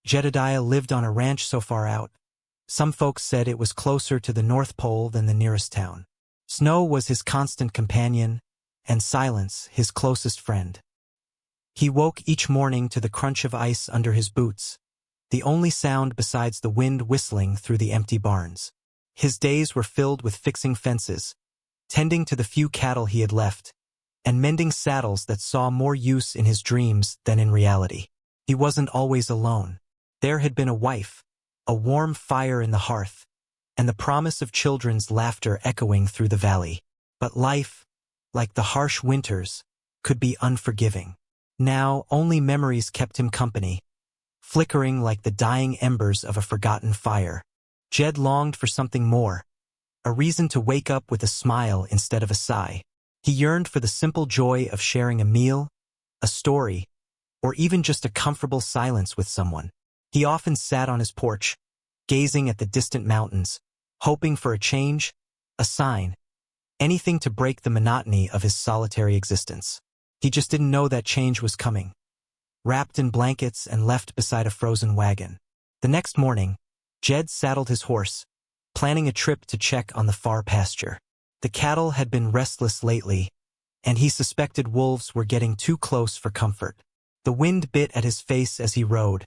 Jedediah lived on a ranch so far out. Some folks said it was closer to the North Pole than the nearest town. Snow was his constant companion, and silence his closest friend. He woke each morning to the crunch of ice under his boots, the only sound besides the wind whistling through the empty barns. His days were filled with fixing fences, tending to the few cattle he had left, and mending saddles that saw more use in his dreams than in reality. He wasn't always alone. There had been a wife, a warm fire in the hearth, and the promise of children's laughter echoing through the valley. But life, like the harsh winters, could be unforgiving. Now only memories kept him company, flickering like the dying embers of a forgotten fire. Jed longed for something more, a reason to wake up with a smile instead of a sigh. He yearned for the simple joy of sharing a meal, a story, or even just a comfortable silence with someone. He often sat on his porch, gazing at the distant mountains, hoping for a change, a sign, anything to break the monotony of his solitary existence. He just didn't know that change was coming. Wrapped in blankets and left beside a frozen wagon. The next morning, Jed saddled his horse, planning a trip to check on the far pasture. The cattle had been restless lately, and he suspected wolves were getting too close for comfort. The wind bit at his face as he rode,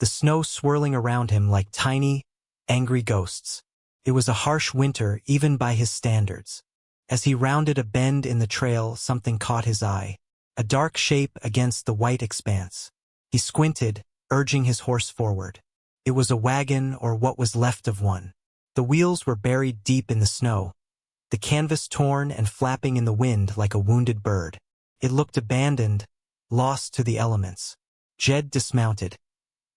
the snow swirling around him like tiny, angry ghosts. It was a harsh winter even by his standards. As he rounded a bend in the trail, something caught his eye, a dark shape against the white expanse. He squinted, urging his horse forward. It was a wagon, or what was left of one. The wheels were buried deep in the snow, the canvas torn and flapping in the wind like a wounded bird. It looked abandoned, lost to the elements. Jed dismounted,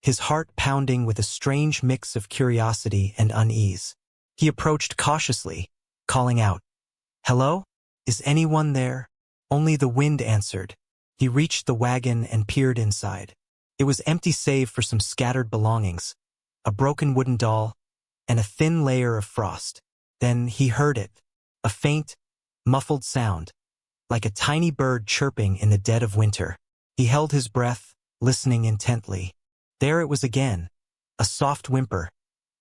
his heart pounding with a strange mix of curiosity and unease. He approached cautiously, calling out, "Hello? Is anyone there?" Only the wind answered. He reached the wagon and peered inside. It was empty save for some scattered belongings, a broken wooden doll, and a thin layer of frost. Then he heard it, a faint, muffled sound, like a tiny bird chirping in the dead of winter. He held his breath, listening intently. There it was again, a soft whimper,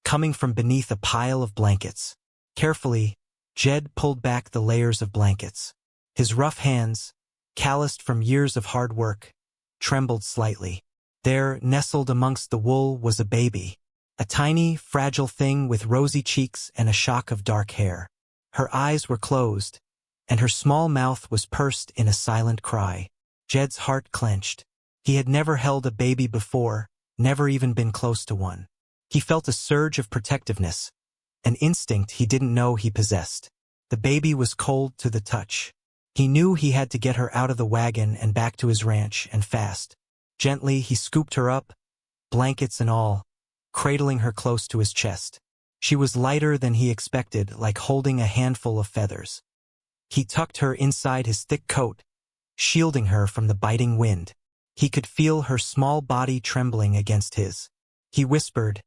coming from beneath a pile of blankets. Carefully, Jed pulled back the layers of blankets. His rough hands, calloused from years of hard work, trembled slightly. There, nestled amongst the wool, was a baby, a tiny, fragile thing with rosy cheeks and a shock of dark hair. Her eyes were closed, and her small mouth was pursed in a silent cry. Jed's heart clenched. He had never held a baby before, never even been close to one. He felt a surge of protectiveness, an instinct he didn't know he possessed. The baby was cold to the touch. He knew he had to get her out of the wagon and back to his ranch, and fast. Gently, he scooped her up, blankets and all, cradling her close to his chest. She was lighter than he expected, like holding a handful of feathers. He tucked her inside his thick coat, shielding her from the biting wind. He could feel her small body trembling against his. He whispered,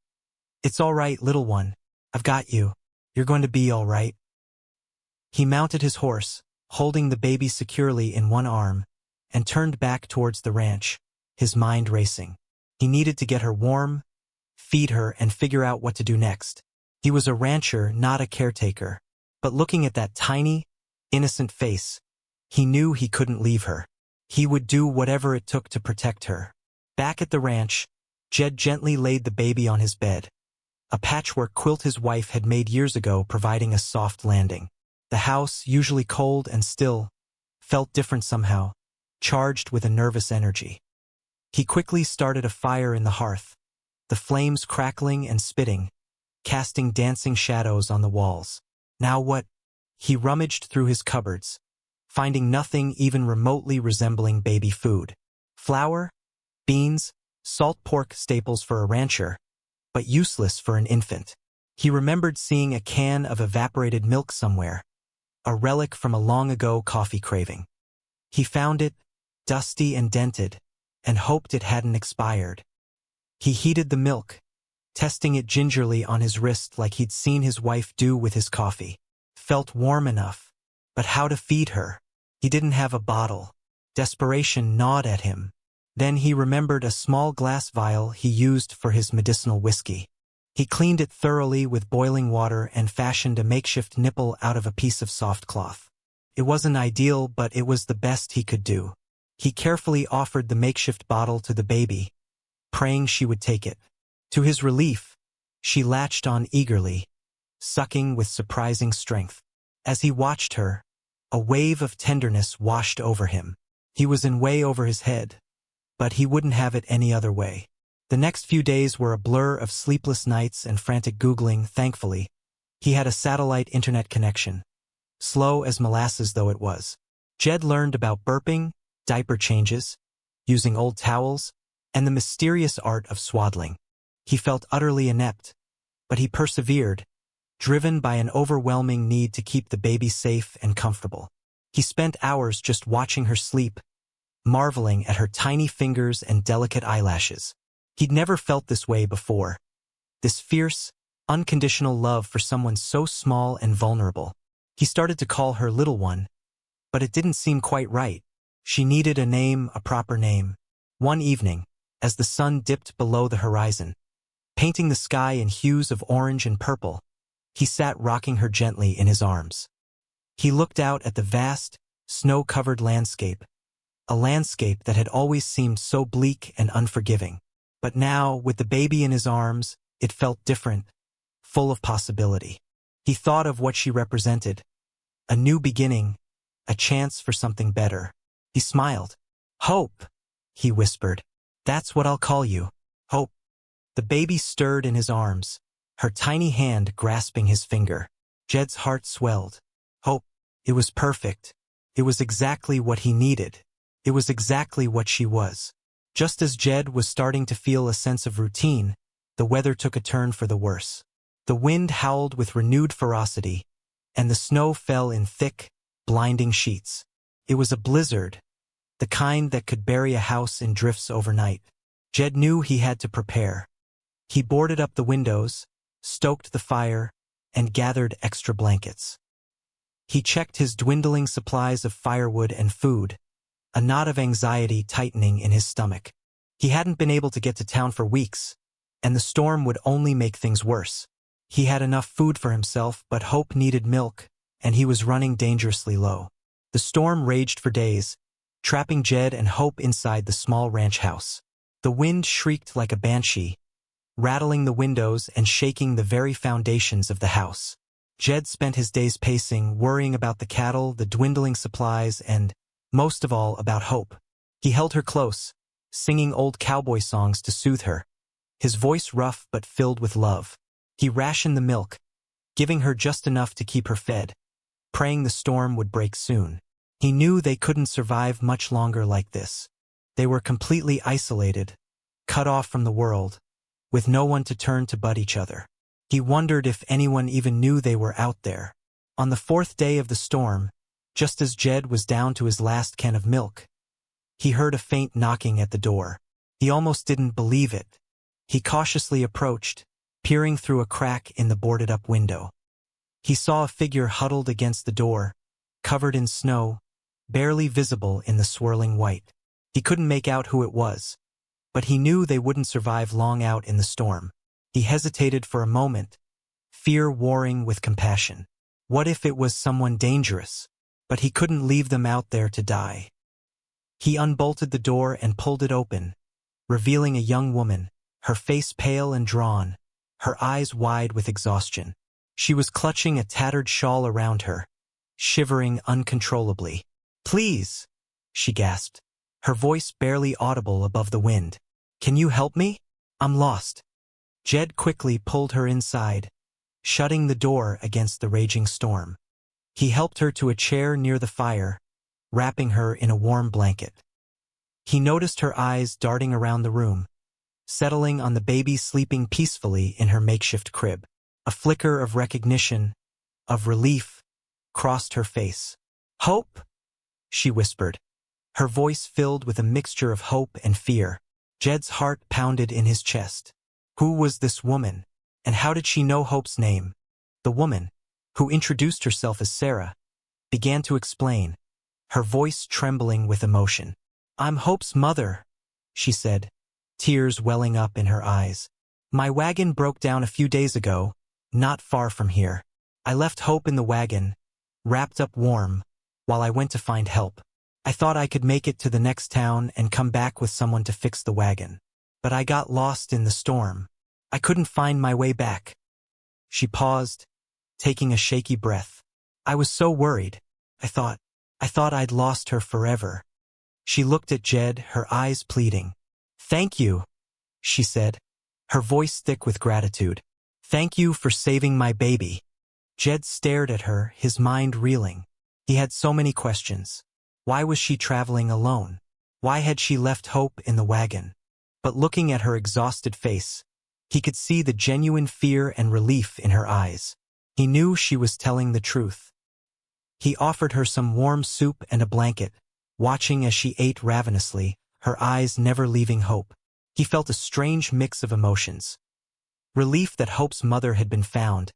"It's all right, little one. I've got you. You're going to be all right." He mounted his horse, holding the baby securely in one arm, and turned back towards the ranch, his mind racing. He needed to get her warm, feed her, and figure out what to do next. He was a rancher, not a caretaker, but looking at that tiny, innocent face, he knew he couldn't leave her. He would do whatever it took to protect her. Back at the ranch, Jed gently laid the baby on his bed, a patchwork quilt his wife had made years ago providing a soft landing. The house, usually cold and still, felt different somehow, charged with a nervous energy. He quickly started a fire in the hearth, the flames crackling and spitting, casting dancing shadows on the walls. Now what? He rummaged through his cupboards, finding nothing even remotely resembling baby food. Flour, beans, salt pork, staples for a rancher, but useless for an infant. He remembered seeing a can of evaporated milk somewhere, a relic from a long-ago coffee craving. He found it, dusty and dented, and hoped it hadn't expired. He heated the milk, testing it gingerly on his wrist like he'd seen his wife do with his coffee. Felt warm enough, but how to feed her? He didn't have a bottle. Desperation gnawed at him. Then he remembered a small glass vial he used for his medicinal whiskey. He cleaned it thoroughly with boiling water and fashioned a makeshift nipple out of a piece of soft cloth. It wasn't ideal, but it was the best he could do. He carefully offered the makeshift bottle to the baby, praying she would take it. To his relief, she latched on eagerly, sucking with surprising strength. As he watched her, a wave of tenderness washed over him. He was in way over his head, but he wouldn't have it any other way. The next few days were a blur of sleepless nights and frantic Googling. Thankfully, he had a satellite internet connection, slow as molasses though it was. Jed learned about burping, diaper changes, using old towels, and the mysterious art of swaddling. He felt utterly inept, but he persevered, driven by an overwhelming need to keep the baby safe and comfortable. He spent hours just watching her sleep, marveling at her tiny fingers and delicate eyelashes. He'd never felt this way before. This fierce, unconditional love for someone so small and vulnerable. He started to call her little one, but it didn't seem quite right. She needed a name, a proper name. One evening, as the sun dipped below the horizon, painting the sky in hues of orange and purple, he sat rocking her gently in his arms. He looked out at the vast, snow-covered landscape, a landscape that had always seemed so bleak and unforgiving. But now, with the baby in his arms, it felt different, full of possibility. He thought of what she represented, a new beginning, a chance for something better. He smiled. "Hope," he whispered. "That's what I'll call you, Hope." The baby stirred in his arms, her tiny hand grasping his finger. Jed's heart swelled. Hope. It was perfect. It was exactly what he needed. It was exactly what she was. Just as Jed was starting to feel a sense of routine, the weather took a turn for the worse. The wind howled with renewed ferocity, and the snow fell in thick, blinding sheets. It was a blizzard, the kind that could bury a house in drifts overnight. Jed knew he had to prepare. He boarded up the windows, stoked the fire, and gathered extra blankets. He checked his dwindling supplies of firewood and food, a knot of anxiety tightening in his stomach. He hadn't been able to get to town for weeks, and the storm would only make things worse. He had enough food for himself, but Hope needed milk, and he was running dangerously low. The storm raged for days, trapping Jed and Hope inside the small ranch house. The wind shrieked like a banshee, rattling the windows and shaking the very foundations of the house. Jed spent his days pacing, worrying about the cattle, the dwindling supplies, and, most of all, about Hope. He held her close, singing old cowboy songs to soothe her, his voice rough but filled with love. He rationed the milk, giving her just enough to keep her fed, praying the storm would break soon. He knew they couldn't survive much longer like this. They were completely isolated, cut off from the world, with no one to turn to but each other. He wondered if anyone even knew they were out there. On the fourth day of the storm, just as Jed was down to his last can of milk, he heard a faint knocking at the door. He almost didn't believe it. He cautiously approached, peering through a crack in the boarded-up window. He saw a figure huddled against the door, covered in snow, barely visible in the swirling white. He couldn't make out who it was, but he knew they wouldn't survive long out in the storm. He hesitated for a moment, fear warring with compassion. What if it was someone dangerous? But he couldn't leave them out there to die. He unbolted the door and pulled it open, revealing a young woman, her face pale and drawn, her eyes wide with exhaustion. She was clutching a tattered shawl around her, shivering uncontrollably. "Please," she gasped, her voice barely audible above the wind. "Can you help me? I'm lost." Jed quickly pulled her inside, shutting the door against the raging storm. He helped her to a chair near the fire, wrapping her in a warm blanket. He noticed her eyes darting around the room, settling on the baby sleeping peacefully in her makeshift crib. A flicker of recognition, of relief, crossed her face. "Hope?" she whispered, her voice filled with a mixture of hope and fear. Jed's heart pounded in his chest. Who was this woman, and how did she know Hope's name? The woman, who introduced herself as Sarah, began to explain, her voice trembling with emotion. "I'm Hope's mother," she said, tears welling up in her eyes. My wagon broke down a few days ago, not far from here. I left Hope in the wagon, wrapped up warm, while I went to find help. I thought I could make it to the next town and come back with someone to fix the wagon. But I got lost in the storm. I couldn't find my way back. She paused, taking a shaky breath. I was so worried. I thought I'd lost her forever. She looked at Jed, her eyes pleading. Thank you, she said, her voice thick with gratitude. Thank you for saving my baby. Jed stared at her, his mind reeling. He had so many questions. Why was she traveling alone? Why had she left Hope in the wagon? But looking at her exhausted face, he could see the genuine fear and relief in her eyes. He knew she was telling the truth. He offered her some warm soup and a blanket, watching as she ate ravenously, her eyes never leaving Hope. He felt a strange mix of emotions. Relief that Hope's mother had been found,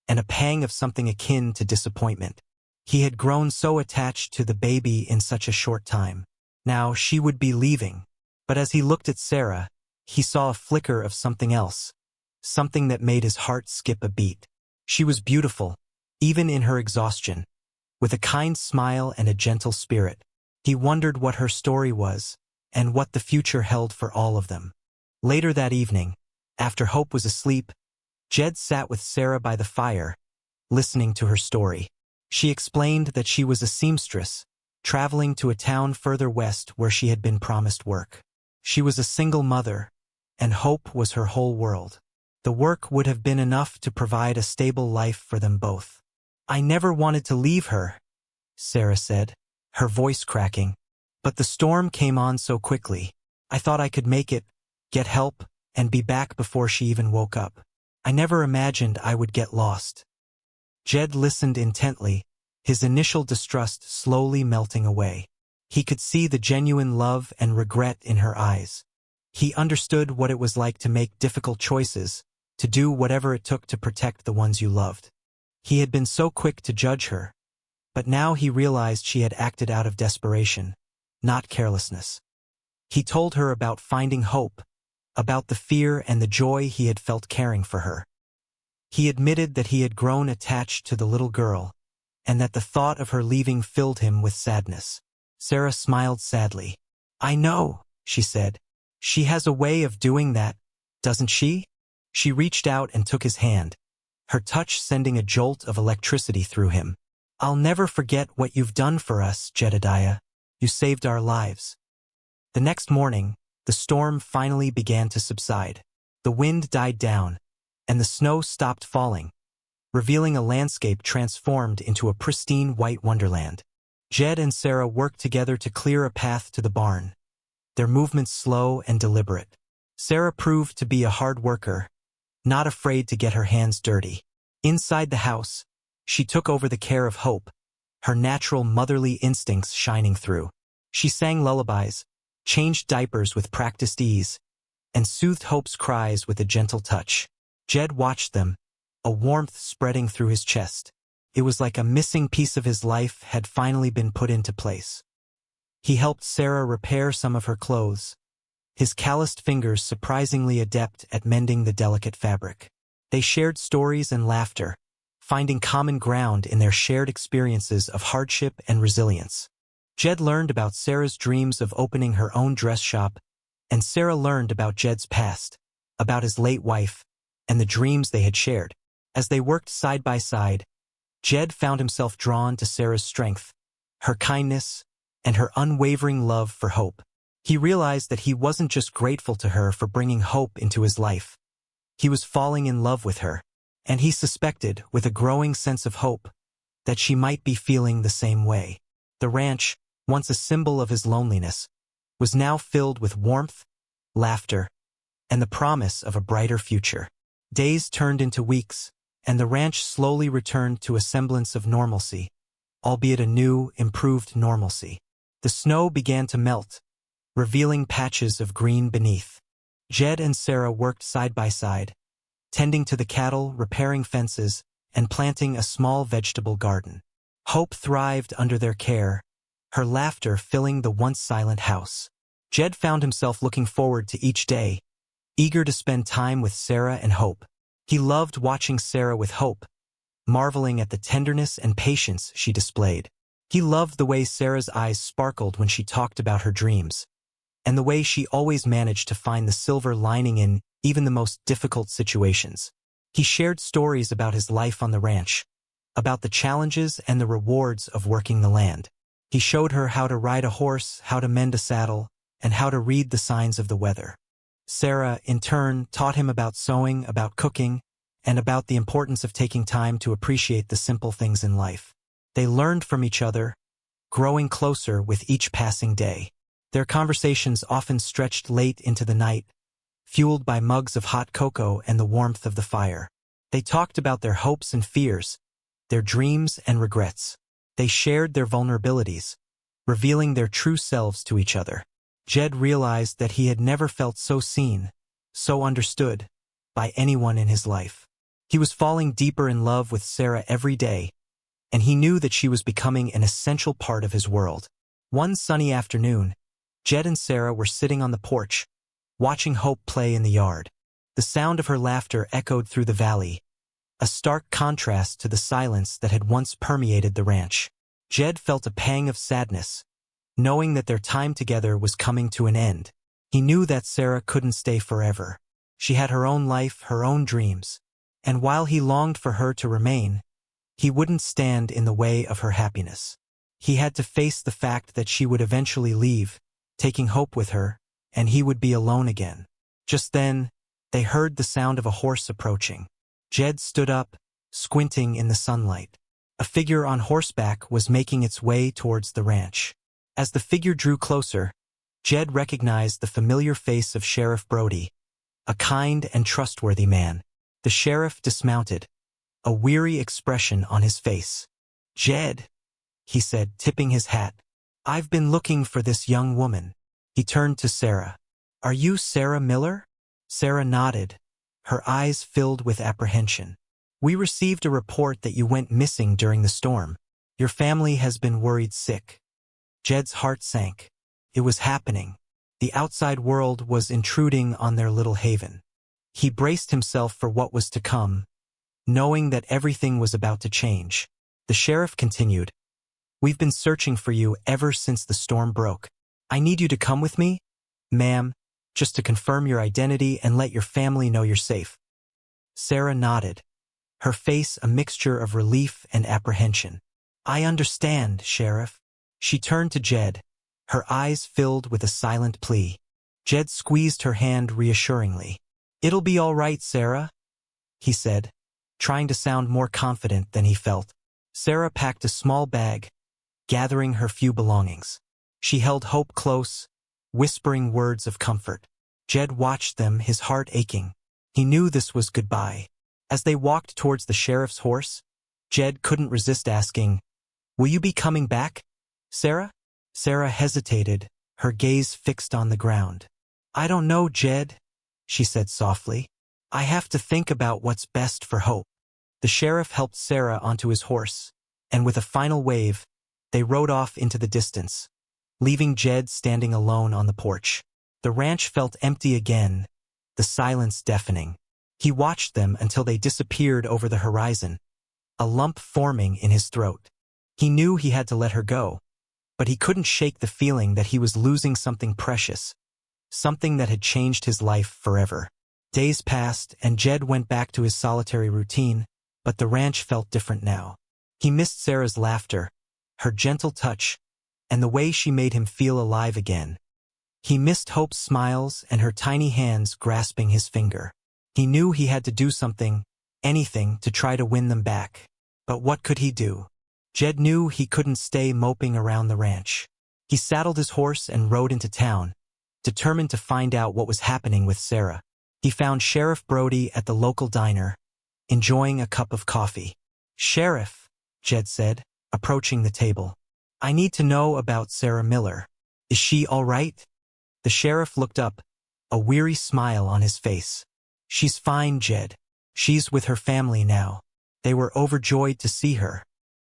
and a pang of something akin to disappointment. He had grown so attached to the baby in such a short time. Now she would be leaving. But as he looked at Sarah, he saw a flicker of something else, something that made his heart skip a beat. She was beautiful, even in her exhaustion, with a kind smile and a gentle spirit. He wondered what her story was, and what the future held for all of them. Later that evening, after Hope was asleep, Jed sat with Sarah by the fire, listening to her story. She explained that she was a seamstress, traveling to a town further west where she had been promised work. She was a single mother, and Hope was her whole world. The work would have been enough to provide a stable life for them both. I never wanted to leave her, Sarah said, her voice cracking. But the storm came on so quickly. I thought I could make it, get help, and be back before she even woke up. I never imagined I would get lost. Jed listened intently, his initial distrust slowly melting away. He could see the genuine love and regret in her eyes. He understood what it was like to make difficult choices, to do whatever it took to protect the ones you loved. He had been so quick to judge her, but now he realized she had acted out of desperation, not carelessness. He told her about finding Hope, about the fear and the joy he had felt caring for her. He admitted that he had grown attached to the little girl, and that the thought of her leaving filled him with sadness. Sarah smiled sadly. I know, she said. She has a way of doing that, doesn't she? She reached out and took his hand, her touch sending a jolt of electricity through him. I'll never forget what you've done for us, Jedediah. You saved our lives. The next morning, the storm finally began to subside. The wind died down, and the snow stopped falling, revealing a landscape transformed into a pristine white wonderland. Jed and Sarah worked together to clear a path to the barn, their movements slow and deliberate. Sarah proved to be a hard worker, not afraid to get her hands dirty. Inside the house, she took over the care of Hope, her natural motherly instincts shining through. She sang lullabies, changed diapers with practiced ease, and soothed Hope's cries with a gentle touch. Jed watched them, a warmth spreading through his chest. It was like a missing piece of his life had finally been put into place. He helped Sarah repair some of her clothes, his calloused fingers surprisingly adept at mending the delicate fabric. They shared stories and laughter, finding common ground in their shared experiences of hardship and resilience. Jed learned about Sarah's dreams of opening her own dress shop, and Sarah learned about Jed's past, about his late wife, and the dreams they had shared. As they worked side by side, Jed found himself drawn to Sarah's strength, her kindness, and her unwavering love for Hope. He realized that he wasn't just grateful to her for bringing hope into his life. He was falling in love with her, and he suspected, with a growing sense of hope, that she might be feeling the same way. The ranch, once a symbol of his loneliness, was now filled with warmth, laughter, and the promise of a brighter future. Days turned into weeks, and the ranch slowly returned to a semblance of normalcy, albeit a new, improved normalcy. The snow began to melt, revealing patches of green beneath. Jed and Sarah worked side by side, tending to the cattle, repairing fences, and planting a small vegetable garden. Hope thrived under their care, her laughter filling the once silent house. Jed found himself looking forward to each day, eager to spend time with Sarah and Hope. He loved watching Sarah with Hope, marveling at the tenderness and patience she displayed. He loved the way Sarah's eyes sparkled when she talked about her dreams, and the way she always managed to find the silver lining in even the most difficult situations. He shared stories about his life on the ranch, about the challenges and the rewards of working the land. He showed her how to ride a horse, how to mend a saddle, and how to read the signs of the weather. Sarah, in turn, taught him about sewing, about cooking, and about the importance of taking time to appreciate the simple things in life. They learned from each other, growing closer with each passing day. Their conversations often stretched late into the night, fueled by mugs of hot cocoa and the warmth of the fire. They talked about their hopes and fears, their dreams and regrets. They shared their vulnerabilities, revealing their true selves to each other. Jed realized that he had never felt so seen, so understood, by anyone in his life. He was falling deeper in love with Sarah every day, and he knew that she was becoming an essential part of his world. One sunny afternoon, Jed and Sarah were sitting on the porch, watching Hope play in the yard. The sound of her laughter echoed through the valley, a stark contrast to the silence that had once permeated the ranch. Jed felt a pang of sadness, knowing that their time together was coming to an end. He knew that Sarah couldn't stay forever. She had her own life, her own dreams, and while he longed for her to remain, he wouldn't stand in the way of her happiness. He had to face the fact that she would eventually leave, taking Hope with her, and he would be alone again. Just then, they heard the sound of a horse approaching. Jed stood up, squinting in the sunlight. A figure on horseback was making its way towards the ranch. As the figure drew closer, Jed recognized the familiar face of Sheriff Brody, a kind and trustworthy man. The sheriff dismounted, a weary expression on his face. "Jed," he said, tipping his hat, "I've been looking for this young woman." He turned to Sarah. "Are you Sarah Miller?" Sarah nodded, her eyes filled with apprehension. "We received a report that you went missing during the storm. Your family has been worried sick." Jed's heart sank. It was happening. The outside world was intruding on their little haven. He braced himself for what was to come, knowing that everything was about to change. The sheriff continued, "We've been searching for you ever since the storm broke. I need you to come with me, ma'am, just to confirm your identity and let your family know you're safe." Sarah nodded, her face a mixture of relief and apprehension. "I understand, Sheriff." She turned to Jed, her eyes filled with a silent plea. Jed squeezed her hand reassuringly. "It'll be all right, Sarah," he said, trying to sound more confident than he felt. Sarah packed a small bag, gathering her few belongings. She held Hope close, whispering words of comfort. Jed watched them, his heart aching. He knew this was goodbye. As they walked towards the sheriff's horse, Jed couldn't resist asking, "Will you be coming back, Sarah?" Sarah hesitated, her gaze fixed on the ground. "I don't know, Jed," she said softly. "I have to think about what's best for Hope." The sheriff helped Sarah onto his horse, and with a final wave, they rode off into the distance, leaving Jed standing alone on the porch. The ranch felt empty again, the silence deafening. He watched them until they disappeared over the horizon, a lump forming in his throat. He knew he had to let her go, but he couldn't shake the feeling that he was losing something precious, something that had changed his life forever. Days passed, and Jed went back to his solitary routine, but the ranch felt different now. He missed Sarah's laughter, her gentle touch, and the way she made him feel alive again. He missed Hope's smiles and her tiny hands grasping his finger. He knew he had to do something, anything, to try to win them back. But what could he do? Jed knew he couldn't stay moping around the ranch. He saddled his horse and rode into town, determined to find out what was happening with Sarah. He found Sheriff Brody at the local diner, enjoying a cup of coffee. "Sheriff," Jed said, approaching the table, "I need to know about Sarah Miller. Is she all right?" The sheriff looked up, a weary smile on his face. "She's fine, Jed. She's with her family now. They were overjoyed to see her."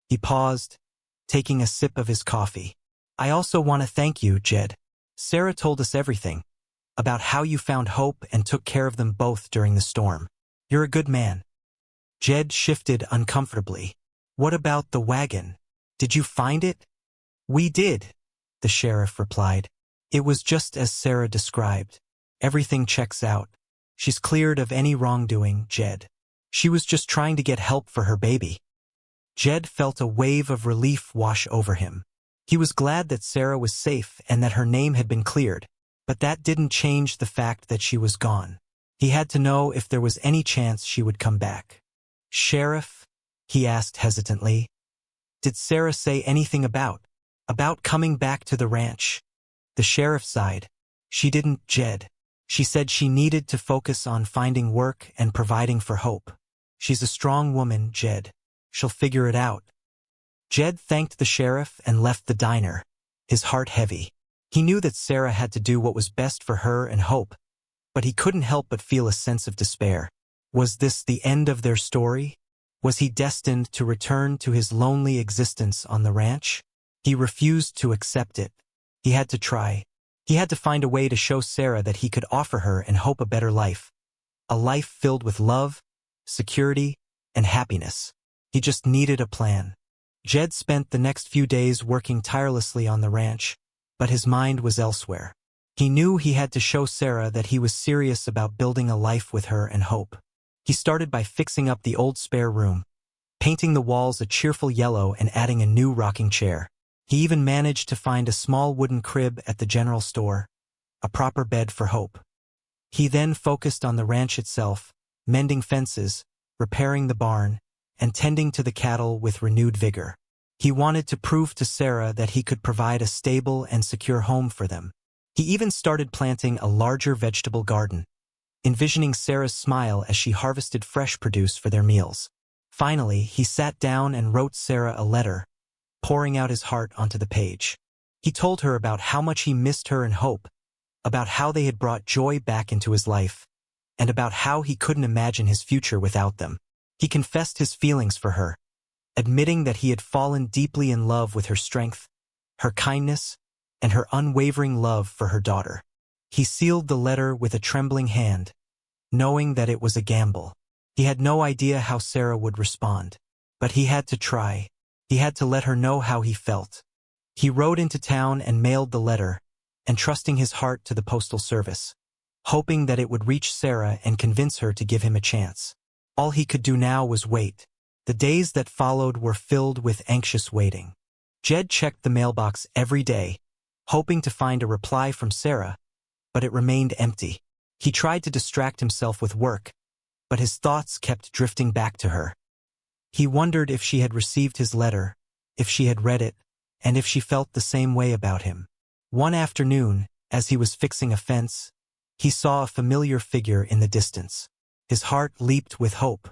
He paused, taking a sip of his coffee. "I also want to thank you, Jed. Sarah told us everything, about how you found hope and took care of them both during the storm. You're a good man. Jed shifted uncomfortably. What about the wagon? Did you find it? We did, the sheriff replied. It was just as Sarah described. Everything checks out. She's cleared of any wrongdoing, Jed. She was just trying to get help for her baby. Jed felt a wave of relief wash over him. He was glad that Sarah was safe and that her name had been cleared, but that didn't change the fact that she was gone. He had to know if there was any chance she would come back. Sheriff? He asked hesitantly. Did Sarah say anything about coming back to the ranch? The sheriff sighed. She didn't, Jed. She said she needed to focus on finding work and providing for Hope. She's a strong woman, Jed. She'll figure it out. Jed thanked the sheriff and left the diner, his heart heavy. He knew that Sarah had to do what was best for her and Hope, but he couldn't help but feel a sense of despair. Was this the end of their story? Was he destined to return to his lonely existence on the ranch? He refused to accept it. He had to try. He had to find a way to show Sarah that he could offer her and Hope a better life. A life filled with love, security, and happiness. He just needed a plan. Jed spent the next few days working tirelessly on the ranch, but his mind was elsewhere. He knew he had to show Sarah that he was serious about building a life with her and Hope. He started by fixing up the old spare room, painting the walls a cheerful yellow and adding a new rocking chair. He even managed to find a small wooden crib at the general store, a proper bed for Hope. He then focused on the ranch itself, mending fences, repairing the barn, and tending to the cattle with renewed vigor. He wanted to prove to Sarah that he could provide a stable and secure home for them. He even started planting a larger vegetable garden, envisioning Sarah's smile as she harvested fresh produce for their meals. Finally, he sat down and wrote Sarah a letter, pouring out his heart onto the page. He told her about how much he missed her and Hope, about how they had brought joy back into his life, and about how he couldn't imagine his future without them. He confessed his feelings for her, admitting that he had fallen deeply in love with her strength, her kindness, and her unwavering love for her daughter. He sealed the letter with a trembling hand, knowing that it was a gamble. He had no idea how Sarah would respond, but he had to try. He had to let her know how he felt. He rode into town and mailed the letter, entrusting his heart to the postal service, hoping that it would reach Sarah and convince her to give him a chance. All he could do now was wait. The days that followed were filled with anxious waiting. Jed checked the mailbox every day, hoping to find a reply from Sarah, but it remained empty. He tried to distract himself with work, but his thoughts kept drifting back to her. He wondered if she had received his letter, if she had read it, and if she felt the same way about him. One afternoon, as he was fixing a fence, he saw a familiar figure in the distance. His heart leaped with hope.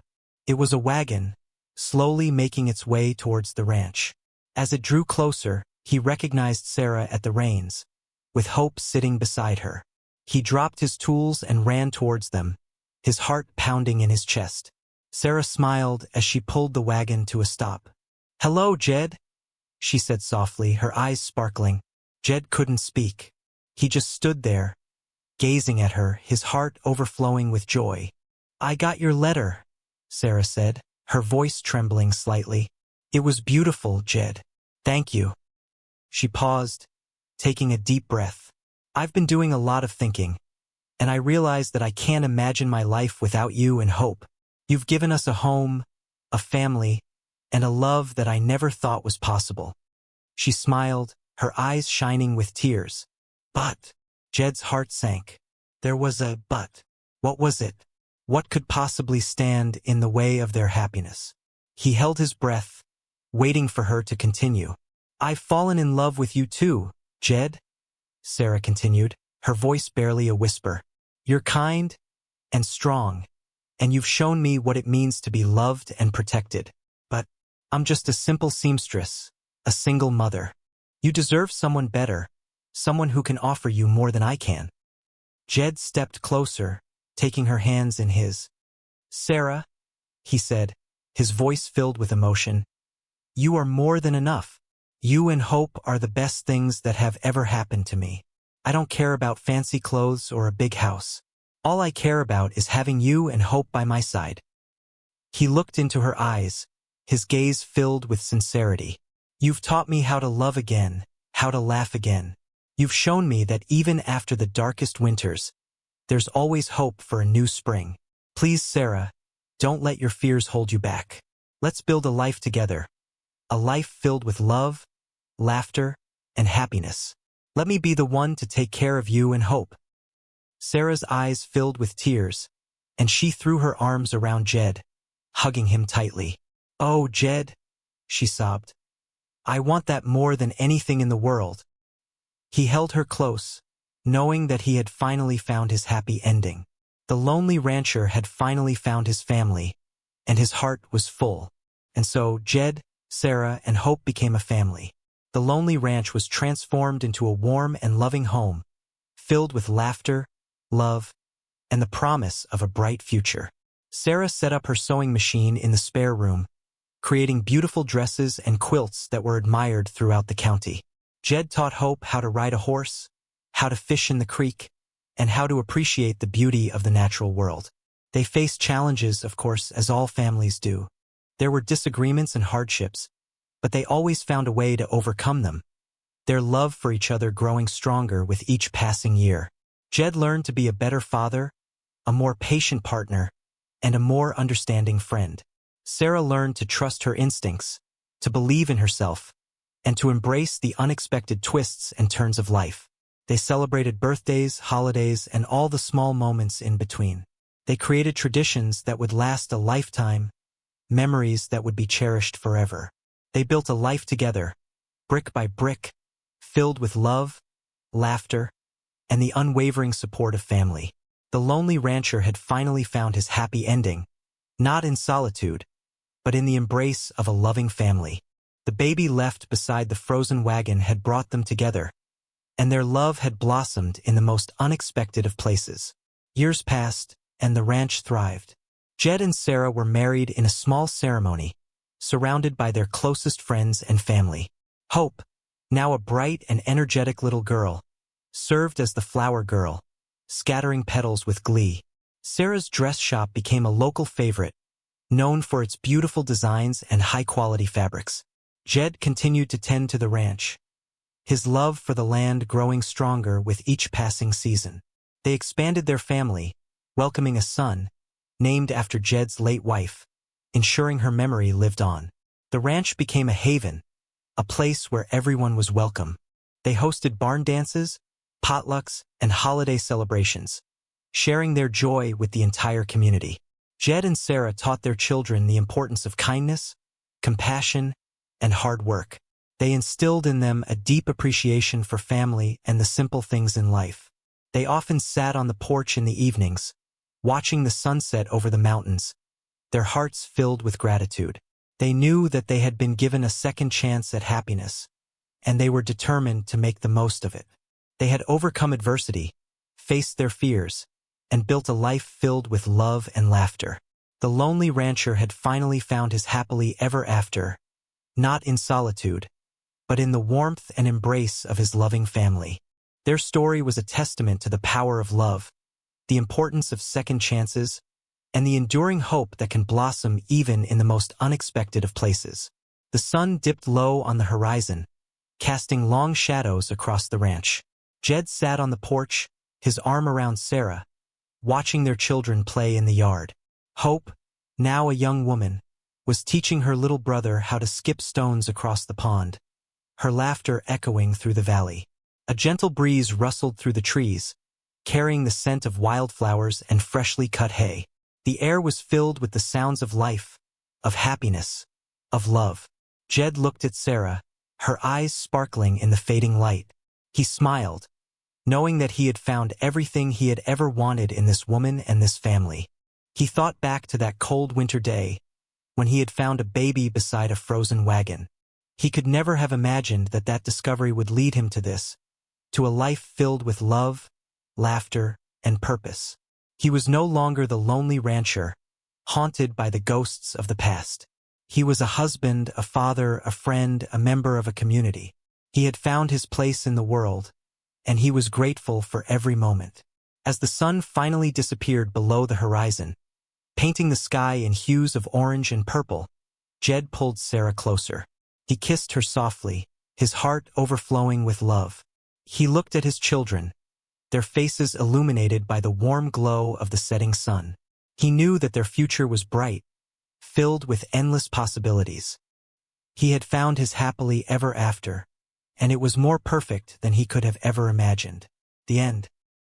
It was a wagon, slowly making its way towards the ranch. As it drew closer, he recognized Sarah at the reins, with Hope sitting beside her. He dropped his tools and ran towards them, his heart pounding in his chest. Sarah smiled as she pulled the wagon to a stop. "Hello, Jed," she said softly, her eyes sparkling. Jed couldn't speak. He just stood there, gazing at her, his heart overflowing with joy. "I got your letter," Sarah said, her voice trembling slightly. "It was beautiful, Jed. Thank you." She paused, taking a deep breath. "I've been doing a lot of thinking, and I realize that I can't imagine my life without you and Hope. You've given us a home, a family, and a love that I never thought was possible." She smiled, her eyes shining with tears. "But," Jed's heart sank. There was a but. What was it? What could possibly stand in the way of their happiness? He held his breath, waiting for her to continue. "I've fallen in love with you too, Jed," Sarah continued, her voice barely a whisper. "You're kind and strong, and you've shown me what it means to be loved and protected. But I'm just a simple seamstress, a single mother. You deserve someone better, someone who can offer you more than I can." Jed stepped closer, taking her hands in his. "Sarah," he said, his voice filled with emotion, "you are more than enough. You and Hope are the best things that have ever happened to me. I don't care about fancy clothes or a big house. All I care about is having you and Hope by my side." He looked into her eyes, his gaze filled with sincerity. "You've taught me how to love again, how to laugh again. You've shown me that even after the darkest winters, there's always hope for a new spring. Please, Sarah, don't let your fears hold you back. Let's build a life together, a life filled with love, laughter, and happiness. Let me be the one to take care of you and Hope." Sarah's eyes filled with tears, and she threw her arms around Jed, hugging him tightly. "Oh, Jed," she sobbed. "I want that more than anything in the world." He held her close, knowing that he had finally found his happy ending. The lonely rancher had finally found his family, and his heart was full. And so Jed, Sarah, and Hope became a family. The lonely ranch was transformed into a warm and loving home, filled with laughter, love, and the promise of a bright future. Sarah set up her sewing machine in the spare room, creating beautiful dresses and quilts that were admired throughout the county. Jed taught Hope how to ride a horse, how to fish in the creek, and how to appreciate the beauty of the natural world. They faced challenges, of course, as all families do. There were disagreements and hardships, but they always found a way to overcome them, their love for each other growing stronger with each passing year. Jed learned to be a better father, a more patient partner, and a more understanding friend. Sarah learned to trust her instincts, to believe in herself, and to embrace the unexpected twists and turns of life. They celebrated birthdays, holidays, and all the small moments in between. They created traditions that would last a lifetime, memories that would be cherished forever. They built a life together, brick by brick, filled with love, laughter, and the unwavering support of family. The lonely rancher had finally found his happy ending, not in solitude, but in the embrace of a loving family. The baby left beside the frozen wagon had brought them together, and their love had blossomed in the most unexpected of places. Years passed, and the ranch thrived. Jed and Sarah were married in a small ceremony, surrounded by their closest friends and family. Hope, now a bright and energetic little girl, served as the flower girl, scattering petals with glee. Sarah's dress shop became a local favorite, known for its beautiful designs and high-quality fabrics. Jed continued to tend to the ranch, his love for the land growing stronger with each passing season. They expanded their family, welcoming a son, named after Jed's late wife, ensuring her memory lived on. The ranch became a haven, a place where everyone was welcome. They hosted barn dances, potlucks, and holiday celebrations, sharing their joy with the entire community. Jed and Sarah taught their children the importance of kindness, compassion, and hard work. They instilled in them a deep appreciation for family and the simple things in life. They often sat on the porch in the evenings, watching the sunset over the mountains, their hearts filled with gratitude. They knew that they had been given a second chance at happiness, and they were determined to make the most of it. They had overcome adversity, faced their fears, and built a life filled with love and laughter. The lonely rancher had finally found his happily ever after, not in solitude, but in the warmth and embrace of his loving family. Their story was a testament to the power of love, the importance of second chances, and the enduring hope that can blossom even in the most unexpected of places. The sun dipped low on the horizon, casting long shadows across the ranch. Jed sat on the porch, his arm around Sarah, watching their children play in the yard. Hope, now a young woman, was teaching her little brother how to skip stones across the pond, her laughter echoing through the valley. A gentle breeze rustled through the trees, carrying the scent of wildflowers and freshly cut hay. The air was filled with the sounds of life, of happiness, of love. Jed looked at Sarah, her eyes sparkling in the fading light. He smiled, knowing that he had found everything he had ever wanted in this woman and this family. He thought back to that cold winter day, when he had found a baby beside a frozen wagon. He could never have imagined that that discovery would lead him to this, to a life filled with love, laughter, and purpose. He was no longer the lonely rancher, haunted by the ghosts of the past. He was a husband, a father, a friend, a member of a community. He had found his place in the world, and he was grateful for every moment. As the sun finally disappeared below the horizon, painting the sky in hues of orange and purple, Jed pulled Sarah closer. He kissed her softly, his heart overflowing with love. He looked at his children, their faces illuminated by the warm glow of the setting sun. He knew that their future was bright, filled with endless possibilities. He had found his happily ever after, and it was more perfect than he could have ever imagined. The end.